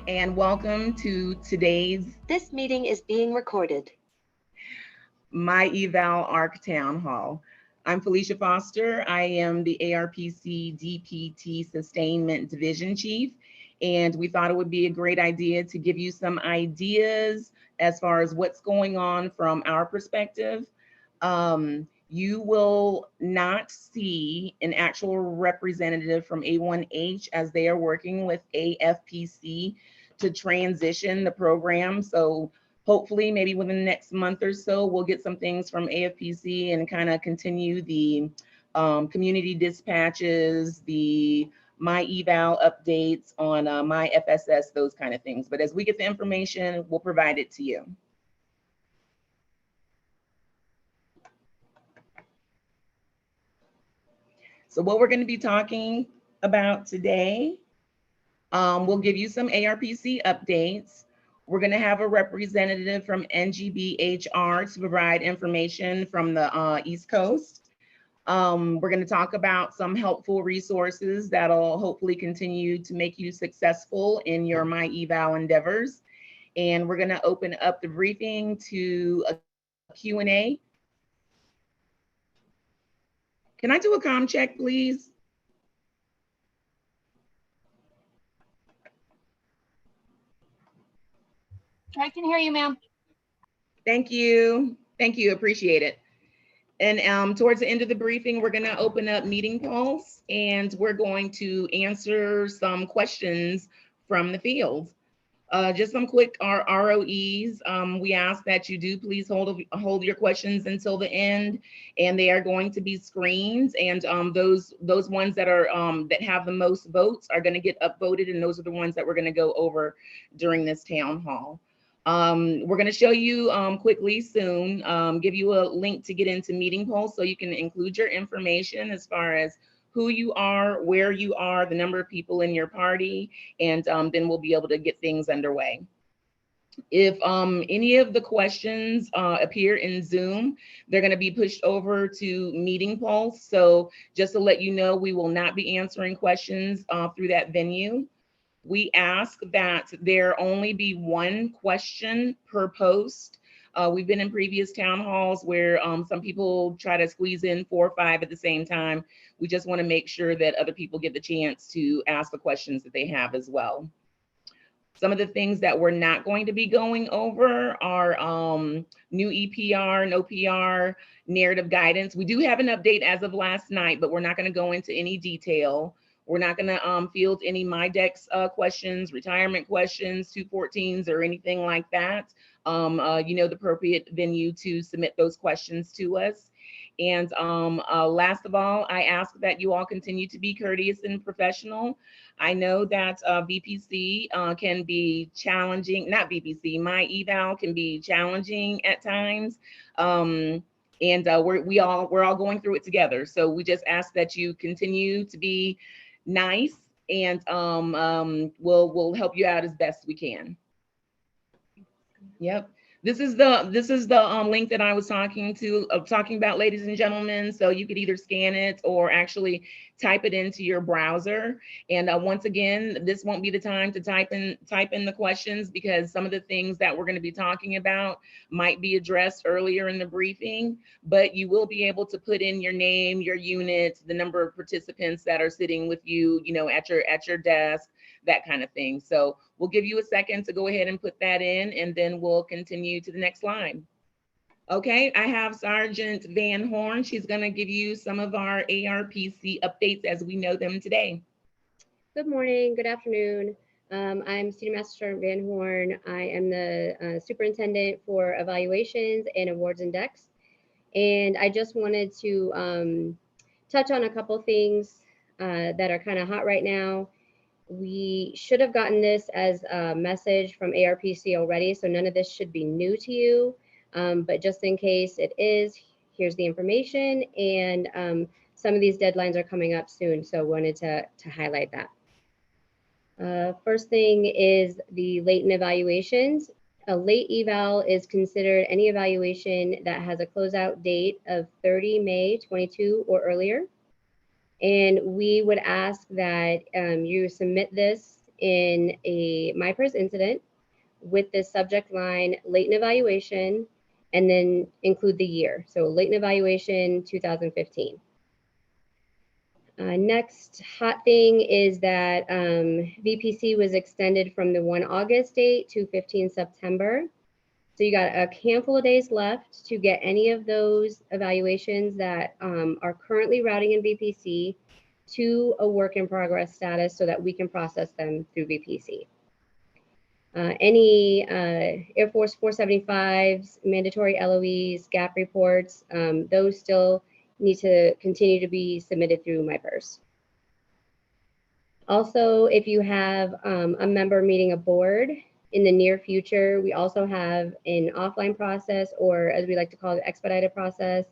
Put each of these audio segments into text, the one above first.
and welcome to today's This meeting is being recorded. myEval ARC Townhall. I'm Felicia Foster. I am the ARPC DPT Sustainment Division Chief, and we thought it would be a great idea to give you some ideas as far as what's going on from our perspective. You will not see an actual representative from A1H as they are working with AFPC to transition the program. So hopefully maybe within the next month or so, we'll get some things from AFPC and kind of continue the community dispatches, the myEval updates on my FSS, those kind of things. But as we get the information, we'll provide it to you. So what we're going to be talking about today, we'll give you some ARPC updates. We're going to have a representative from NGBHR to provide information from the East Coast. We're going to talk about some helpful resources that'll hopefully continue to make you successful in your myEval endeavors. And we're going to open up the briefing to a Q&A. Can I do a comm check, please? I can hear you, ma'am. Thank you. Thank you. Appreciate it. And towards the end of the briefing, we're going to open up meeting polls and we're going to answer some questions from the field. Just some quick ROEs. We ask that you do please hold your questions until the end, and they are going to be screened. And those ones that are that have the most votes are going to get upvoted, and those are the ones that we're going to go over during this town hall. We're going to show you quickly soon, give you a link to get into meeting polls so you can include your information as far as who you are, where you are, the number of people in your party, and then we'll be able to get things underway. If any of the questions appear in Zoom, they're going to be pushed over to meeting polls. So just to let you know, we will not be answering questions through that venue. We ask that there only be one question per post. We've been in previous town halls where some people try to squeeze in 4 or 5 at the same time. We just want to make sure that other people get the chance to ask the questions that they have as well. Some of the things that we're not going to be going over are new EPR and OPR narrative guidance. We do have an update as of last night, but we're not going to go into any detail. We're not going to field any MyDex questions, retirement questions, 214s, or anything like that. You know the appropriate venue to submit those questions to us. And last of all, I ask that you all continue to be courteous and professional. I know that VPC can be challenging, not VPC, myEval can be challenging at times. And we're all going through it together. So we just ask that you continue to be nice, and we'll help you out as best we can. Yep. This is the link that I was talking about, ladies and gentlemen. So you could either scan it or actually type it into your browser. And once again, this won't be the time to type in the questions, because some of the things that we're going to be talking about might be addressed earlier in the briefing, but you will be able to put in your name, your unit, the number of participants that are sitting with you, you know, at your desk, that kind of thing. So we'll give you a second to go ahead and put that in, and then we'll continue to the next slide. Okay, I have Sergeant Van Horn. She's going to give you some of our ARPC updates as we know them today. Good morning, good afternoon. I'm Senior Master Sergeant Van Horn. I am the Superintendent for Evaluations and Awards Index. And I just wanted to touch on a couple things that are kind of hot right now. We should have gotten this as a message from ARPC already, so none of this should be new to you. But just in case it is, here's the information, and some of these deadlines are coming up soon, so wanted to highlight that. First thing is the latent evaluations. A late eval is considered any evaluation that has a closeout date of 30 May 22 or earlier. And we would ask that you submit this in a myPERS incident with the subject line latent evaluation, and then include the year. So latent evaluation 2015. Next hot thing is that VPC was extended from the 1 August date to 15 September. So you got a handful of days left to get any of those evaluations that are currently routing in VPC to a work in progress status so that we can process them through VPC. Any Air Force 475s, mandatory LOEs, gap reports, those still need to continue to be submitted through myPERS. Also, if you have a member meeting a board in the near future, we also have an offline process, or as we like to call it, expedited process.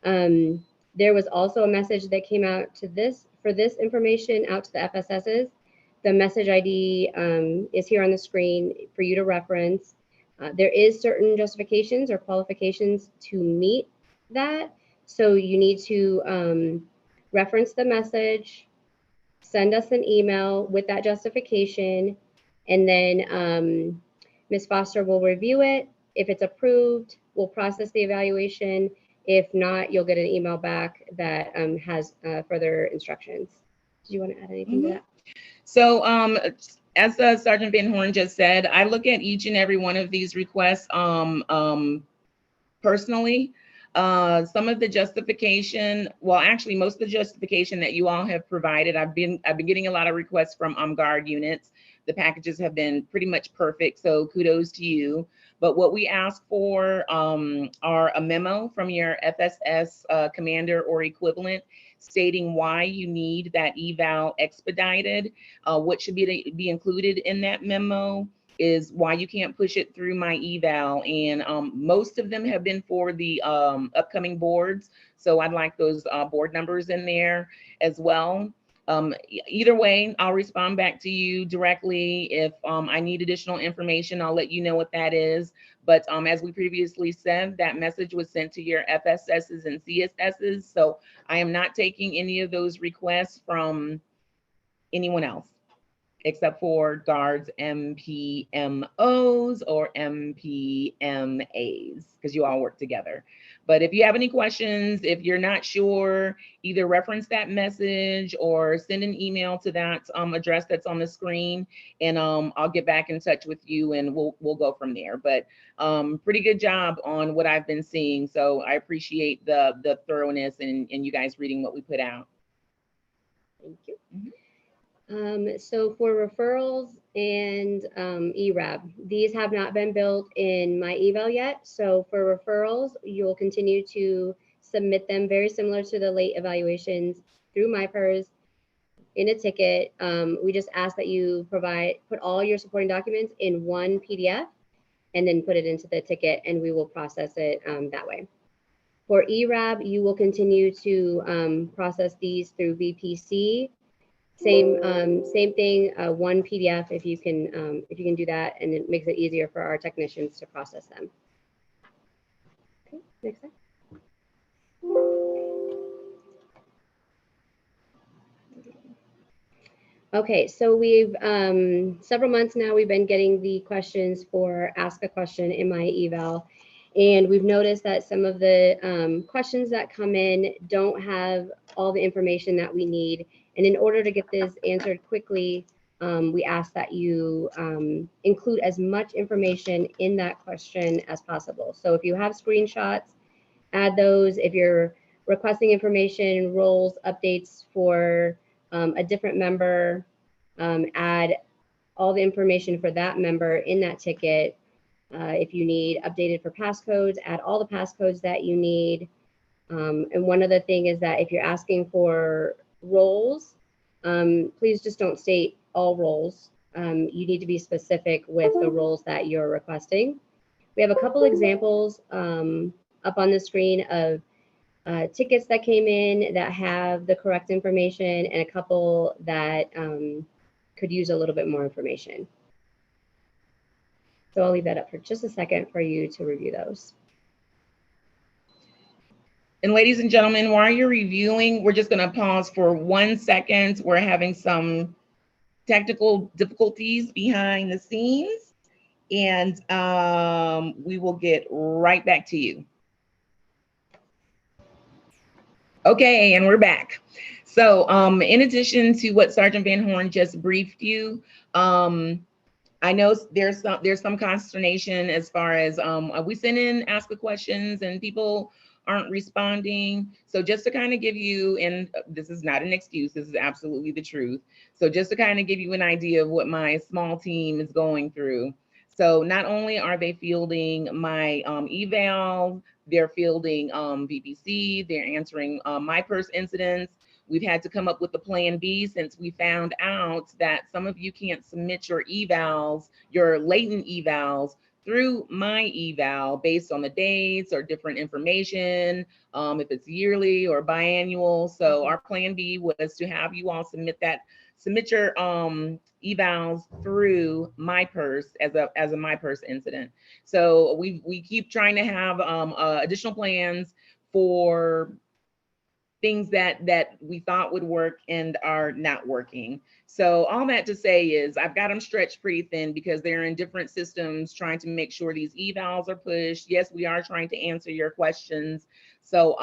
There was also a message that came out to for this information out to the FSSs. The message ID is here on the screen for you to reference. There is certain justifications or qualifications to meet that. So you need to reference the message, send us an email with that justification, and then Ms. Foster will review it. If it's approved, we'll process the evaluation. If not, you'll get an email back that has further instructions. Do you want to add anything to that? So as Sergeant Van Horn just said, I look at each and every one of these requests personally. Some of the justification, well, actually most of the justification that you all have provided, I've been getting a lot of requests from guard units. The packages have been pretty much perfect, so kudos to you. But what we ask for are a memo from your FSS commander or equivalent stating why you need that eval expedited. What should be included in that memo is why you can't push it through myEval. And most of them have been for the upcoming boards. So I'd like those board numbers in there as well. Either way, I'll respond back to you directly. If I need additional information, I'll let you know what that is. But as we previously said, that message was sent to your FSSs and CSSs. So I am not taking any of those requests from anyone else, except for guards, MPMOs or MPMAs, because you all work together. But if you have any questions, if you're not sure, either reference that message or send an email to that address that's on the screen, and I'll get back in touch with you and we'll go from there. But pretty good job on what I've been seeing. So I appreciate the thoroughness and you guys reading what we put out. Thank you. So for referrals and ERAB, these have not been built in myEval yet. So for referrals, you'll continue to submit them very similar to the late evaluations through myPERS in a ticket. We just ask that you put all your supporting documents in one PDF and then put it into the ticket, and we will process it that way. For ERAB, you will continue to process these through VPC. Same thing, one PDF if you can do that, and it makes it easier for our technicians to process them. Okay, next slide. Okay, so we've several months now we've been getting the questions for Ask a Question in myEval, and we've noticed that some of the questions that come in don't have all the information that we need. And in order to get this answered quickly, we ask that you include as much information in that question as possible. So if you have screenshots, add those. If you're requesting information, roles, updates for a different member, add all the information for that member in that ticket. If you need updated for passcodes, add all the passcodes that you need. And one other thing is that if you're asking for roles, please just don't state all roles. You need to be specific with the roles that you're requesting. We have a couple examples up on the screen of tickets that came in that have the correct information, and a couple that could use a little bit more information. So I'll leave that up for just a second for you to review those. And ladies and gentlemen, while you're reviewing, we're just going to pause for 1 second. We're having some technical difficulties behind the scenes, and we will get right back to you. Okay, and we're back. So in addition to what Sergeant Van Horn just briefed you, I know there's some consternation as far as we send in ask a questions and people aren't responding. So just to kind of give you, and this is not an excuse, this is absolutely the truth. So just to kind of give you an idea of what my small team is going through. So not only are they fielding my eval, they're fielding VPC, they're answering myPers incidents. We've had to come up with a plan B since we found out that some of you can't submit your evals, your latent evals, through myEval based on the dates or different information, if it's yearly or biannual. So our plan B was to have you all submit your evals through myPers as a myPers incident. So we keep trying to have additional plans for things that we thought would work and are not working. So all that to say is I've got them stretched pretty thin because they're in different systems trying to make sure these evals are pushed. Yes, we are trying to answer your questions. So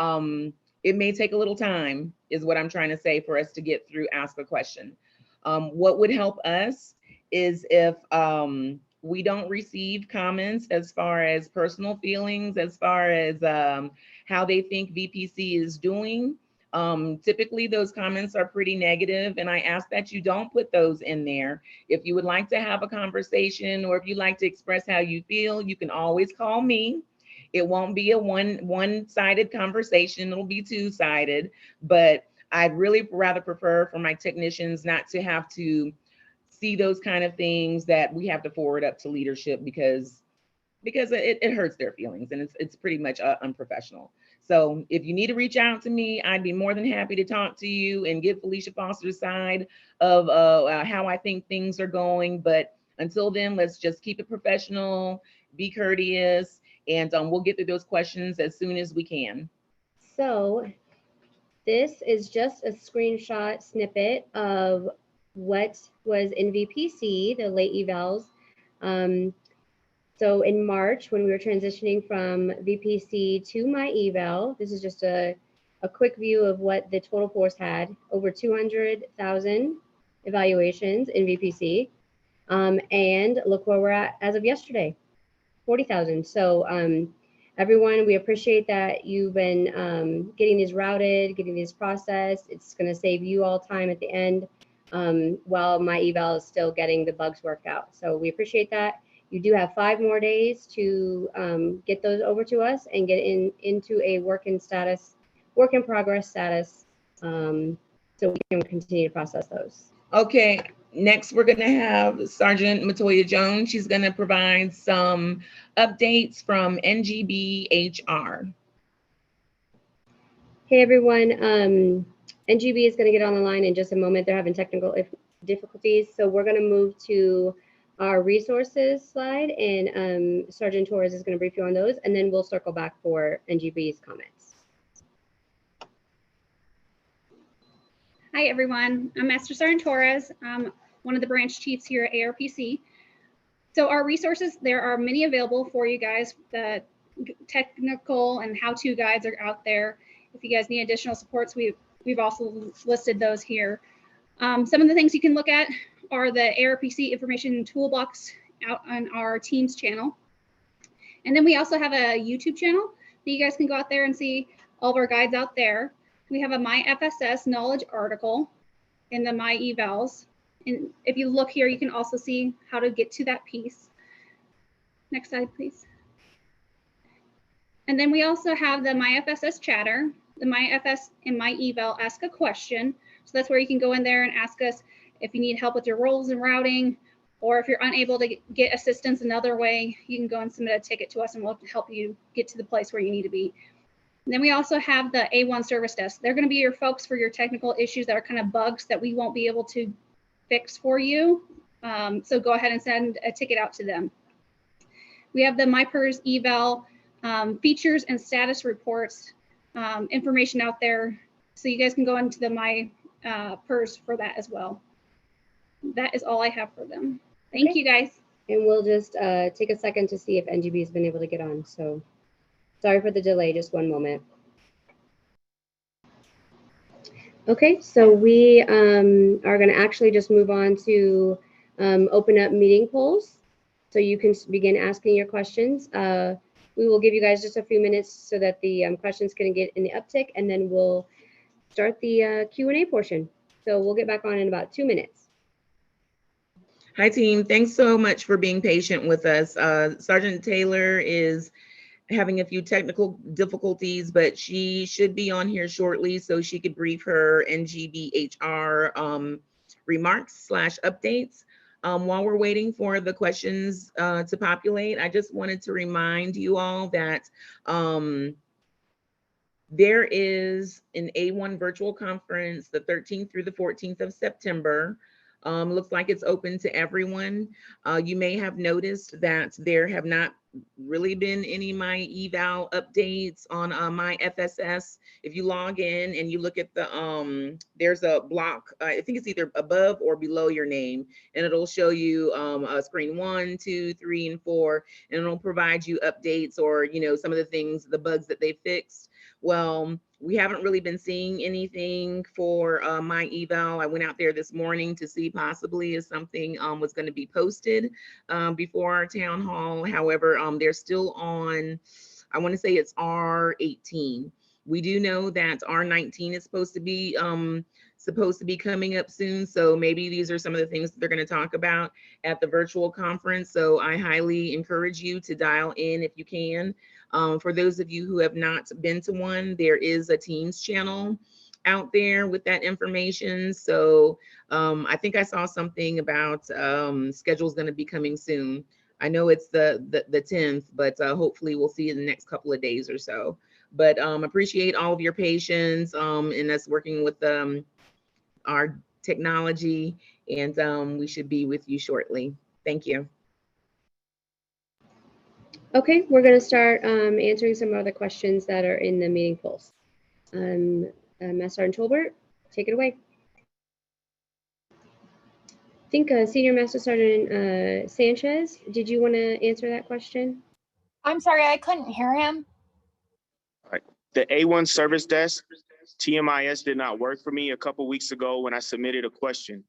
it may take a little time is what I'm trying to say for us to get through ask a question. What would help us is if we don't receive comments as far as personal feelings, as far as how they think VPC is doing. Typically those comments are pretty negative, and I ask that you don't put those in there. If you would like to have a conversation or if you'd like to express how you feel, you can always call me. It won't be a one-sided conversation, it'll be two-sided, but I'd really rather prefer for my technicians not to have to see those kind of things that we have to forward up to leadership because it hurts their feelings and it's pretty much unprofessional. So if you need to reach out to me, I'd be more than happy to talk to you and give Felicia Foster's side of how I think things are going. But until then, let's just keep it professional, be courteous, and we'll get through those questions as soon as we can. So this is just a screenshot snippet of what was in VPC, the late evals. So in March, when we were transitioning from VPC to myEval, this is just a quick view of what the total force had, over 200,000 evaluations in VPC. And look where we're at as of yesterday, 40,000. So everyone, we appreciate that you've been getting these routed, getting these processed. It's gonna save you all time at the end while myEval is still getting the bugs worked out. So we appreciate that. You do have 5 more days to get those over to us and get into a work in progress status, so we can continue to process those. Okay, next we're going to have Sergeant Matoya Jones. She's going to provide some updates from NGB HR. Hey everyone, NGB is going to get on the line in just a moment. They're having technical difficulties, so we're going to move to our resources slide, and Sergeant Torres is going to brief you on those, and then we'll circle back for NGB's comments. Hi, everyone. I'm Master Sergeant Torres. I'm one of the branch chiefs here at ARPC. So our resources, there are many available for you guys. The technical and how-to guides are out there. If you guys need additional supports, we've also listed those here. Some of the things you can look at are the ARPC information toolbox out on our Teams channel. And then we also have a YouTube channel that you guys can go out there and see all of our guides out there. We have a myFSS knowledge article in the myEvals. And if you look here, you can also see how to get to that piece. Next slide, please. And then we also have the myFSS chatter, the myFS and myEval ask a question. So that's where you can go in there and ask us if you need help with your roles and routing, or if you're unable to get assistance another way, you can go and submit a ticket to us and we'll help you get to the place where you need to be. And then we also have the A1 service desk. They're going to be your folks for your technical issues that are kind of bugs that we won't be able to fix for you. So go ahead and send a ticket out to them. We have the myPers eval features and status reports information out there. So you guys can go into the myPers for that as well. that is all I have for them. Thank Okay. you guys. And we'll just take a second to see if NGB has been able to get on. So sorry for the delay, just one moment. Okay, so we are going to actually just move on to open up meeting polls. So you can begin asking your questions. We will give you guys just a few minutes so that the questions can get in the uptick, and then we'll start the Q&A portion. So we'll get back on in about 2 minutes. Hi, team. Thanks so much for being patient with us. Sergeant Taylor is having a few technical difficulties, but she should be on here shortly so she could brief her NGBHR remarks / updates. While we're waiting for the questions to populate, I just wanted to remind you all that there is an A1 virtual conference the 13th through the 14th of September. Looks like it's open to everyone. You may have noticed that there have not really been any myEval updates on myFSS. If you log in and you look at the, there's a block, I think it's either above or below your name, and it'll show you screen 1, 2, 3, and 4, and it'll provide you updates or, you know, some of the things, the bugs that they fixed. Well, we haven't really been seeing anything for myEval. I went out there this morning to see possibly if something was going to be posted before our town hall. However, they're still on, I want to say it's R18. We do know that R19 is supposed to be coming up soon. So maybe these are some of the things that they're going to talk about at the virtual conference. So I highly encourage you to dial in if you can. For those of you who have not been to one, there is a Teams channel out there with that information. So I think I saw something about schedule's going to be coming soon. I know it's the 10th, but hopefully we'll see it in the next couple of days or so. But appreciate all of your patience and us working with our technology, and we should be with you shortly. Thank you. Okay, we're going to start answering some of the questions that are in the meeting polls. Master Sergeant Tolbert, take it away. I think Senior Master Sergeant Sanchez, did you want to answer that question? I'm sorry, I couldn't hear him. All right. The A1 service desk, TMIS did not work for me a couple weeks ago when I submitted a question.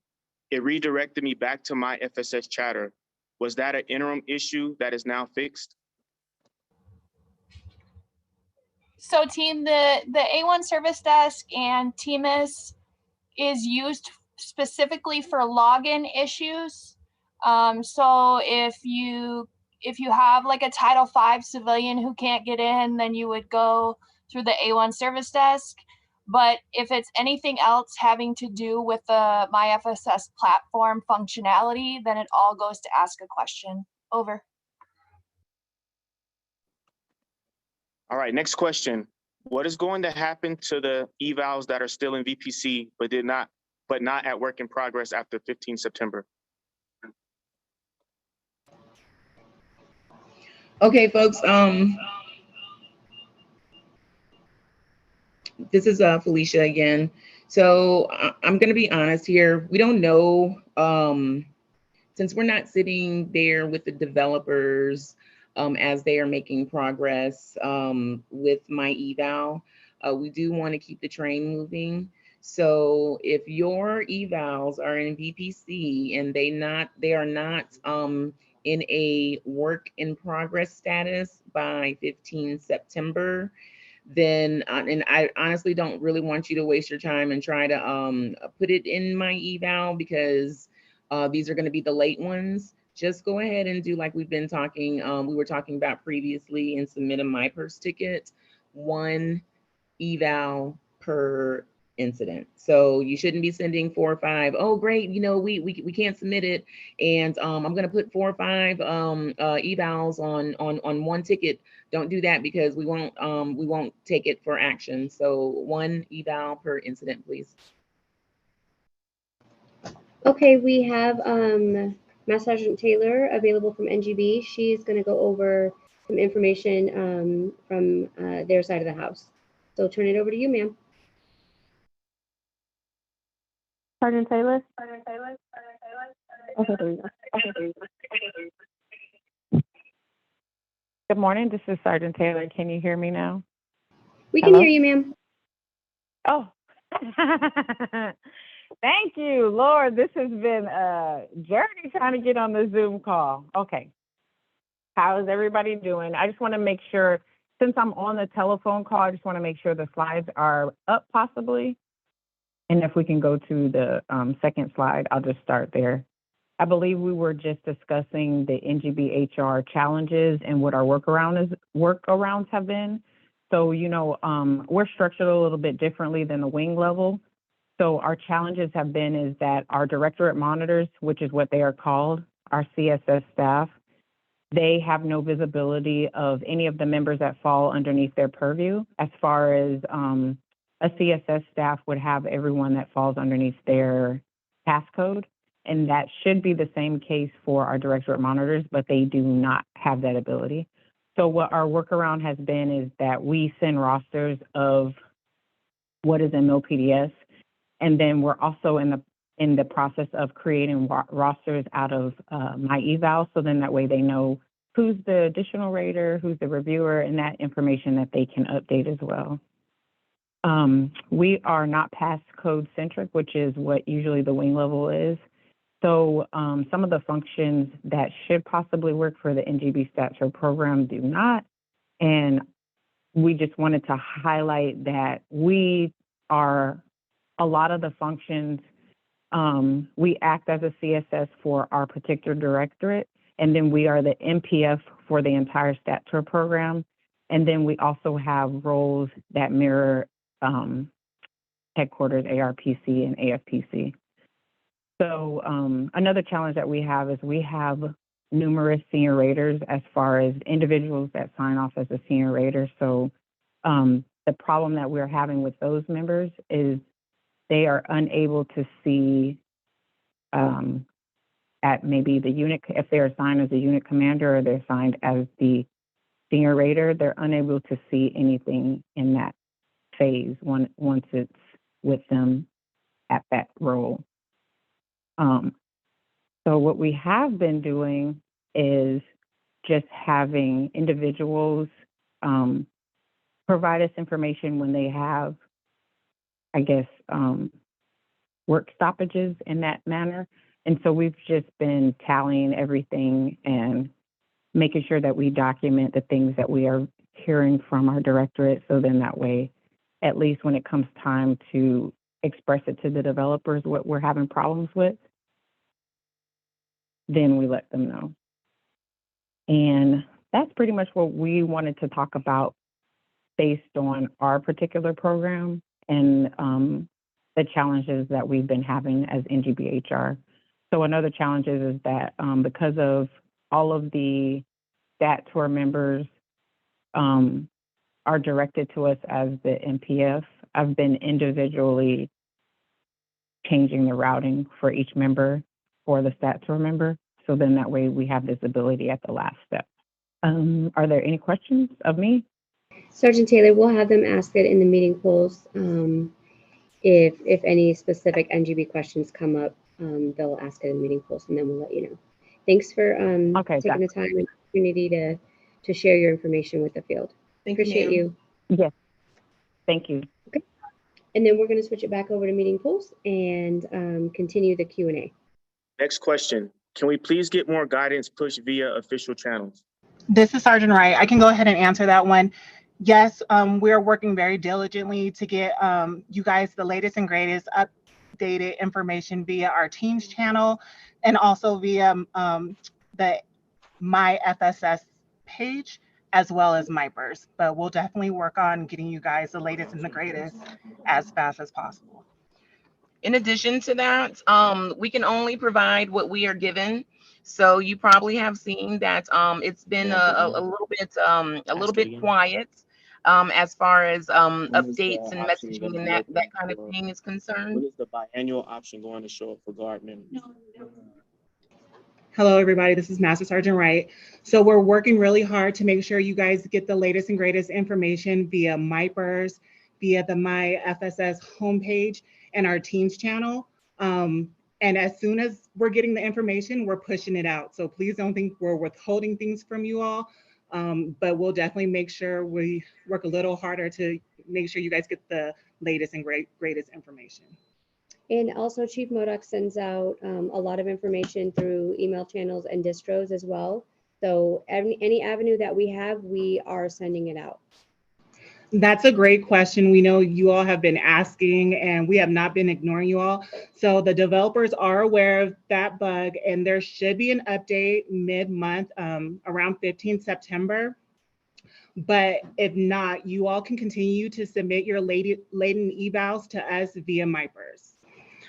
It redirected me back to my FSS chatter. Was that an interim issue that is now fixed? So team, the A1 service desk and TMIS is used specifically for login issues. So if you have like a Title V civilian who can't get in, then you would go through the A1 service desk. But if it's anything else having to do with the myFSS platform functionality, then it all goes to ask a question. Over. All right, next question. What is going to happen to the evals that are still in VPC but not at work in progress after 15 September? Okay, folks. This is Felicia again. So I'm going to be honest here. We don't know, since we're not sitting there with the developers as they are making progress with myEval. We do want to keep the train moving. So if your evals are in VPC and they are not in a work in progress status by 15 September, then and I honestly don't really want you to waste your time and try to put it in myEval, because these are going to be the late ones. Just go ahead and do like we've been talking, we were talking about previously, and submit a MyPers ticket, 1 eval per incident. So you shouldn't be sending 4 or 5. Oh, great, you know, we can't submit it, and I'm going to put 4 or 5 evals on 1 ticket. Don't do that, because we won't take it for action. So 1 eval per incident, please. Okay, we have Master Sergeant Taylor available from NGB. She's going to go over some information from their side of the house. So I'll turn it over to you, ma'am. Sergeant Taylor. Good morning, this is Sergeant Taylor. Can you hear me now? We can Hello? hear you, ma'am. Oh. Thank you, Lord. This has been a journey trying to get on the Zoom call. Okay. How is everybody doing? I just want to make sure, since I'm on the telephone call, I just want to make sure the slides are up possibly. And if we can go to the second slide, I'll just start there. I believe we were just discussing the NGB HR challenges and what our workarounds have been. So, you know, we're structured a little bit differently than the wing level. So our challenges have been is that our directorate monitors, which is what they are called, our CSS staff, they have no visibility of any of the members that fall underneath their purview. As far as a CSS staff would have everyone that falls underneath their passcode. And that should be the same case for our directorate monitors, but they do not have that ability. So what our workaround has been is that we send rosters of what is in MilPDS, and then we're also in the process of creating rosters out of myEval, so then that way they know who's the additional rater, who's the reviewer, and that information that they can update as well. We are not passcode centric, which is what usually the wing level is. So some of the functions that should possibly work for the NGB Stature program do not. And we just wanted to highlight that we are, a lot of the functions, we act as a CSS for our particular directorate, and then we are the MPF for the entire Stature program. And then we also have roles that mirror headquarters, ARPC and AFPC. So another challenge that we have is we have numerous senior raters as far as individuals that sign off as a senior rater. So the problem that we're having with those members is they are unable to see at maybe the unit, if they're assigned as a unit commander or they're assigned as the senior rater, they're unable to see anything in that phase once it's with them at that role. So what we have been doing is just having individuals provide us information when they have, I guess, work stoppages in that manner. And so we've just been tallying everything and making sure that we document the things that we are hearing from our directorate. So then that way, at least when it comes time to express it to the developers, what we're having problems with, then we let them know. And that's pretty much what we wanted to talk about based on our particular program and the challenges that we've been having as NGBHR. So another challenge is that because of all of the stat tour members are directed to us as the MPF, I've been individually changing the routing for each member for the stat tour member. So then that way we have visibility at the last step. Are there any questions of me? Sergeant Taylor, we'll have them ask it in the meeting polls. If any specific NGB questions come up, they'll ask it in the meeting polls, and then we'll let you know. Thanks for taking the time and opportunity to share your information with the field. Appreciate you. Yes, thank you. Okay, and then we're going to switch it back over to meeting polls and continue the Q&A. Next question. Can we please get more guidance pushed via official channels? This is Sergeant Wright. I can go ahead and answer that one. Yes, we're working very diligently to get you guys the latest and greatest updated information via our Teams channel and also via the myFSS page, as well as MyPers. But we'll definitely work on getting you guys the latest and the greatest as fast as possible. In addition to that, we can only provide what we are given. So you probably have seen that it's been a little bit quiet as far as updates and messaging and that kind of thing is concerned. When is the biannual option going to show up for guard members? Hello, everybody. This is Master Sergeant Wright. So we're working really hard to make sure you guys get the latest and greatest information via MyPers, via the myFSS homepage and our Teams channel. And as soon as we're getting the information, we're pushing it out. So please don't think we're withholding things from you all. But we'll definitely make sure we work a little harder to make sure you guys get the latest and greatest information. And also Chief Modoc sends out a lot of information through email channels and distros as well. So any avenue that we have, we are sending it out. That's a great question. We know you all have been asking and we have not been ignoring you all. So the developers are aware of that bug and there should be an update mid-month around 15 September. But if not, you all can continue to submit your latent evals to us via myPers.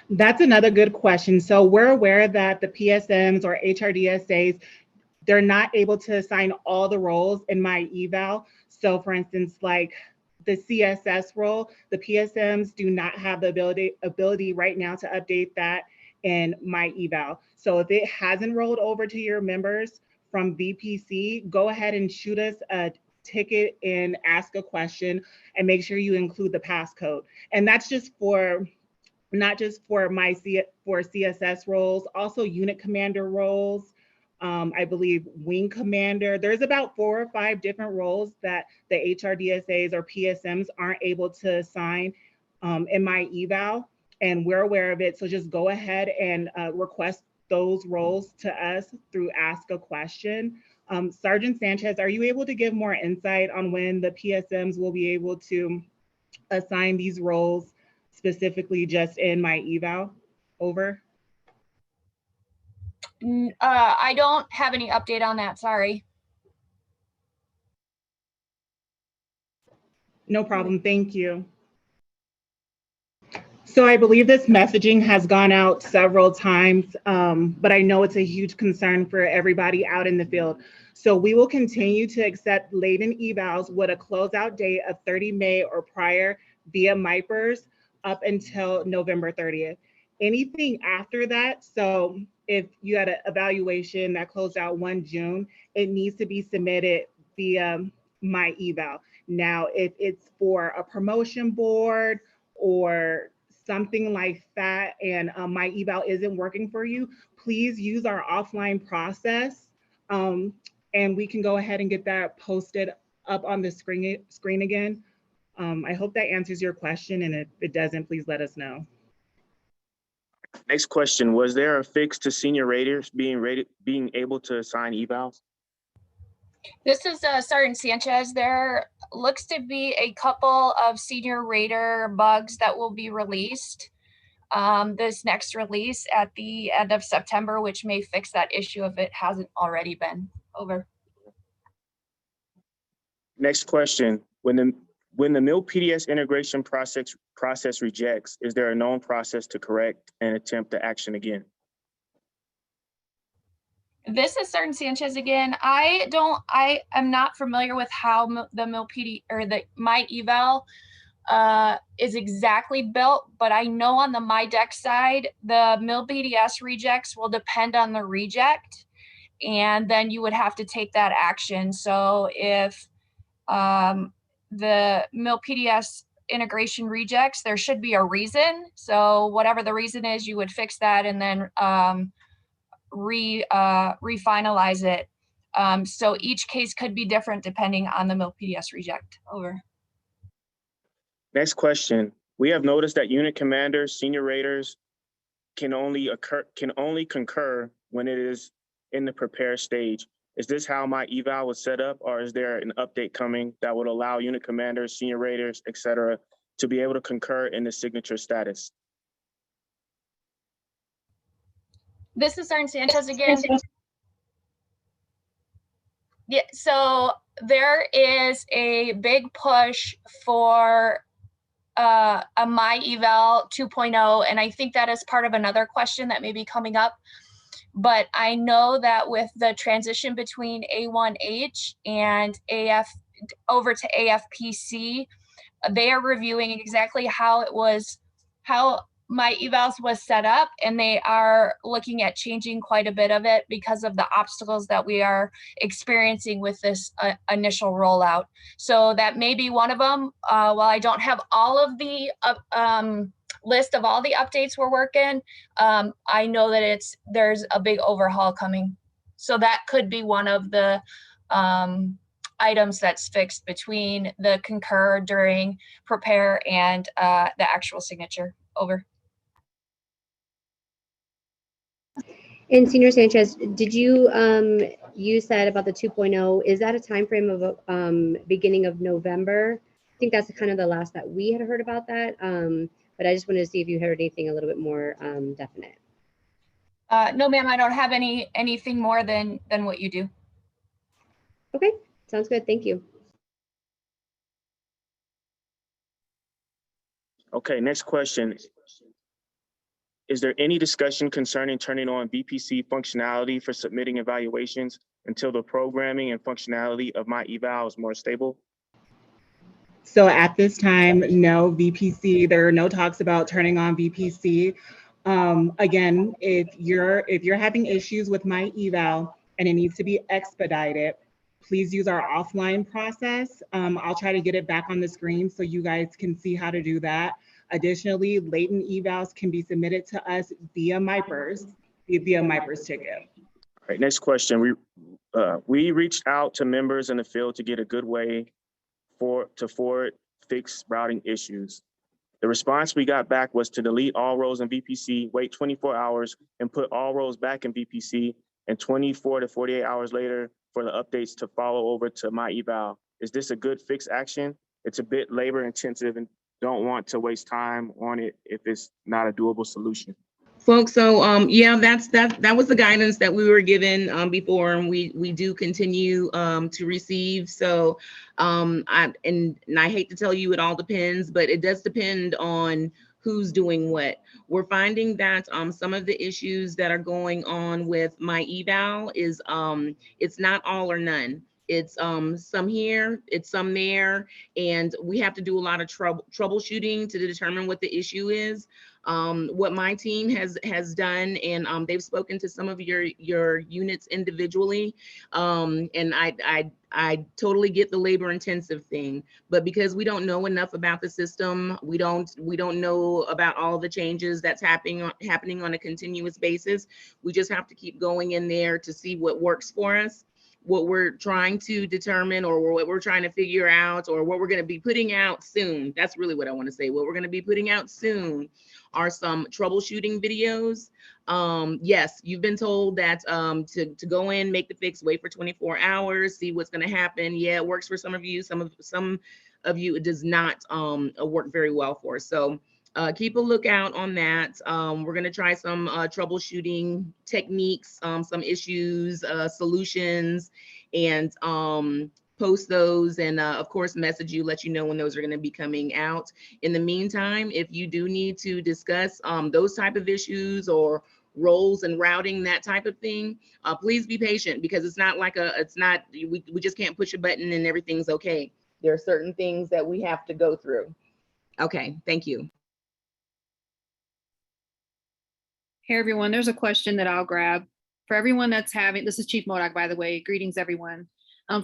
That's another good question. So we're aware that the PSMs or HRDSAs, they're not able to assign all the roles in myEval. So for instance, like the CSS role, the PSMs do not have the ability right now to update that in myEval. So if it hasn't rolled over to your members from VPC, go ahead and shoot us a ticket and ask a question and make sure you include the passcode. And that's just for, not just for CSS roles, also unit commander roles, I believe wing commander. There's about 4 or 5 different roles that the HRDSAs or PSMs aren't able to assign in myEval, and we're aware of it. So just go ahead and request those roles to us through Ask a Question. Sergeant Sanchez, are you able to give more insight on when the PSMs will be able to assign these roles specifically just in myEval? Over. I don't have any update on that, sorry. No problem, thank you. So I believe this messaging has gone out several times, but I know it's a huge concern for everybody out in the field. So we will continue to accept latent evals with a closeout date of 30 May or prior via myPers up until November 30th. Anything after that, so if you had an evaluation that closed out 1 June, it needs to be submitted via myEval. Now, if it's for a promotion board or something like that and myEval isn't working for you, please use our offline process and we can go ahead and get that posted up on the screen again. I hope that answers your question, and if it doesn't, please let us know. Next question, was there a fix to senior raters being able to assign evals? This is Sergeant Sanchez. There looks to be a couple of senior rater bugs that will be released this next release at the end of September, which may fix that issue if it hasn't already been. Over. Next question, when the MilPDS integration process rejects, is there a known process to correct and attempt the action again? This is Sergeant Sanchez again. I am not familiar with how the MilPD or the myEval is exactly built, but I know on the myDeck side, the MilPDS rejects will depend on the reject, and then you would have to take that action. So if the MilPDS integration rejects, there should be a reason. So whatever the reason is, you would fix that and then refinalize it. So each case could be different depending on the MilPDS reject. Over. Next question. We have noticed that unit commanders, senior raters can only concur when it is in the prepare stage. Is this how myEval was set up, or is there an update coming that would allow unit commanders, senior raters, et cetera, to be able to concur in the signature status? This is Sergeant Sanchez again. Yeah, so there is a big push for a myEval 2.0, and I think that is part of another question that may be coming up. But I know that with the transition between A1H and over to AFPC, they are reviewing exactly how myEvals was set up, and they are looking at changing quite a bit of it because of the obstacles that we are experiencing with this initial rollout. So that may be one of them. While I don't have all of the list of all the updates we're working, I know that there's a big overhaul coming. So that could be one of the items that's fixed between the concur, during, prepare, and the actual signature. Over. And Senior Sanchez, did you you said about the 2.0? Is that a time frame of beginning of November? I think that's kind of the last that we had heard about that. But I just wanted to see if you heard anything a little bit more definite. No, ma'am, I don't have anything more than what you do. Okay, sounds good. Thank you. Okay, next question. Is there any discussion concerning turning on VPC functionality for submitting evaluations until the programming and functionality of myEval is more stable? So at this time, no VPC. There are no talks about turning on VPC. Again, if you're having issues with myEval and it needs to be expedited, please use our offline process. I'll try to get it back on the screen so you guys can see how to do that. Additionally, latent evals can be submitted to us via MyPers ticket. All right, next question. We reached out to members in the field to get a good way to forward fix routing issues. The response we got back was to delete all roles in VPC, wait 24 hours, and put all roles back in VPC, and 24 to 48 hours later for the updates to follow over to myEval. Is this a good fix action? It's a bit labor intensive and don't want to waste time on it if it's not a doable solution. Folks, so yeah, that was the guidance that we were given before, and we do continue to receive. So I hate to tell you it all depends, but it does depend on who's doing what. We're finding that some of the issues that are going on with myEval is it's not all or none. It's some here, it's some there, and we have to do a lot of troubleshooting to determine what the issue is. What my team has done, and they've spoken to some of your units individually, and I totally get the labor intensive thing, but because we don't know enough about the system, we don't know about all the changes that's happening on a continuous basis. We just have to keep going in there to see what works for us, what we're trying to determine, or what we're trying to figure out, or what we're going to be putting out soon. That's really what I want to say. What we're going to be putting out soon are some troubleshooting videos. Yes, you've been told that to go in, make the fix, wait for 24 hours, see what's going to happen. Yeah, it works for some of you. Some of you it does not work very well for. So keep a lookout on that. We're going to try some troubleshooting techniques, some issues, solutions, and post those, and of course message you, let you know when those are going to be coming out. In the meantime, if you do need to discuss those type of issues or roles and routing, that type of thing, please be patient, because it's not like we just can't push a button and everything's okay. There are certain things that we have to go through. Okay, thank you. Hey everyone, there's a question that I'll grab. For everyone that's having, this is Chief Modoc, by the way, greetings everyone.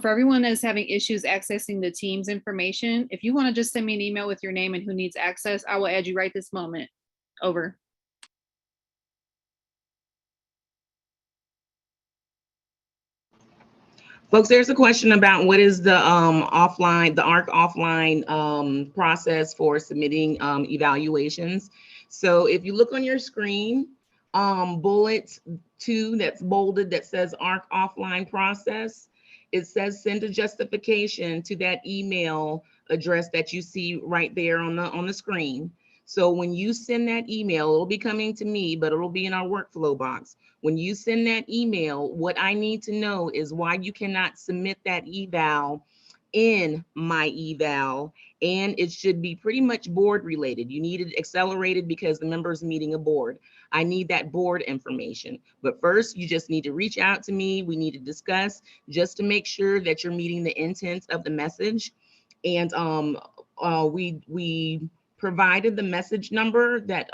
For everyone that's having issues accessing the team's information, if you want to just send me an email with your name and who needs access, I will add you right this moment. Over. Folks, there's a question about what is the ARC offline process for submitting evaluations. So if you look on your screen, bullet 2 that's bolded that says ARC offline process, it says send a justification to that email address that you see right there on the screen. So when you send that email, it'll be coming to me, but it'll be in our workflow box. When you send that email, what I need to know is why you cannot submit that eval in myEval, and it should be pretty much board related. You need it accelerated because the member's meeting a board. I need that board information. But first, you just need to reach out to me. We need to discuss just to make sure that you're meeting the intent of the message. And we provided the message number that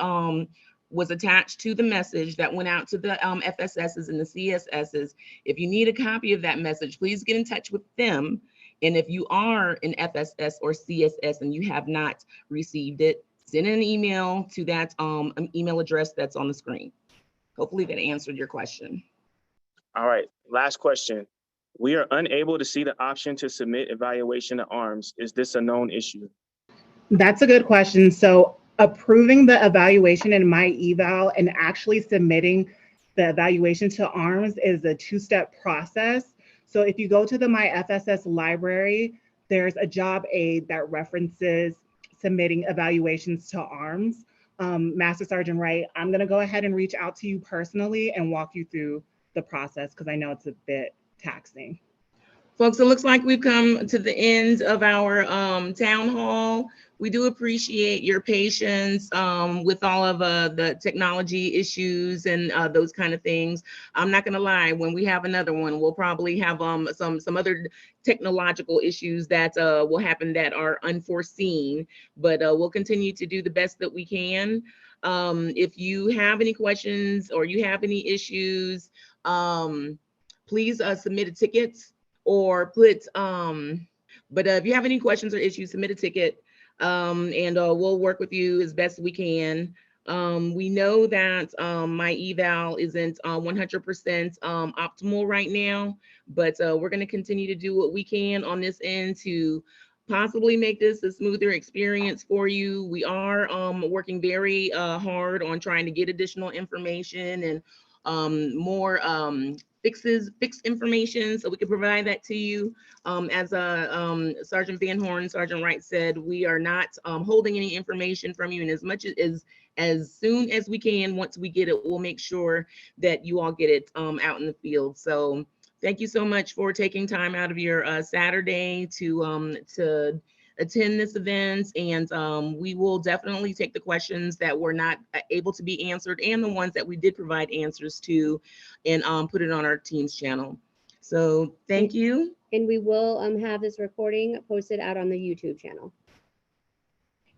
was attached to the message that went out to the FSSs and the CSSs. If you need a copy of that message, please get in touch with them. And if you are an FSS or CSS and you have not received it, send an email to that email address that's on the screen. Hopefully that answered your question. All right, last question. We are unable to see the option to submit evaluation to ARMS. Is this a known issue? That's a good question. So approving the evaluation in myEval and actually submitting the evaluation to ARMS is a two-step process. So if you go to the myFSS library, there's a job aid that references submitting evaluations to ARMS. Master Sergeant Wright, I'm going to go ahead and reach out to you personally and walk you through the process because I know it's a bit taxing. Folks, it looks like we've come to the end of our town hall. We do appreciate your patience with all of the technology issues and those kind of things. I'm not gonna lie, when we have another one, we'll probably have some other technological issues that will happen that are unforeseen, but we'll continue to do the best that we can. If you have any questions or you have any issues, please submit a ticket or put, but if you have any questions or issues, submit a ticket and we'll work with you as best we can. We know that myEval isn't 100% optimal right now, but we're going to continue to do what we can on this end to possibly make this a smoother experience for you. We are working very hard on trying to get additional information and more fixed information so we can provide that to you. As Sergeant Van Horn, Sergeant Wright said, we are not holding any information from you, and as soon as we can, once we get it, we'll make sure that you all get it out in the field. So thank you so much for taking time out of your Saturday to attend this event, and we will definitely take the questions that were not able to be answered and the ones that we did provide answers to and put it on our Teams channel. So thank you. And we will have this recording posted out on the YouTube channel.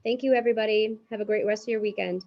Thank you, everybody. Have a great rest of your weekend.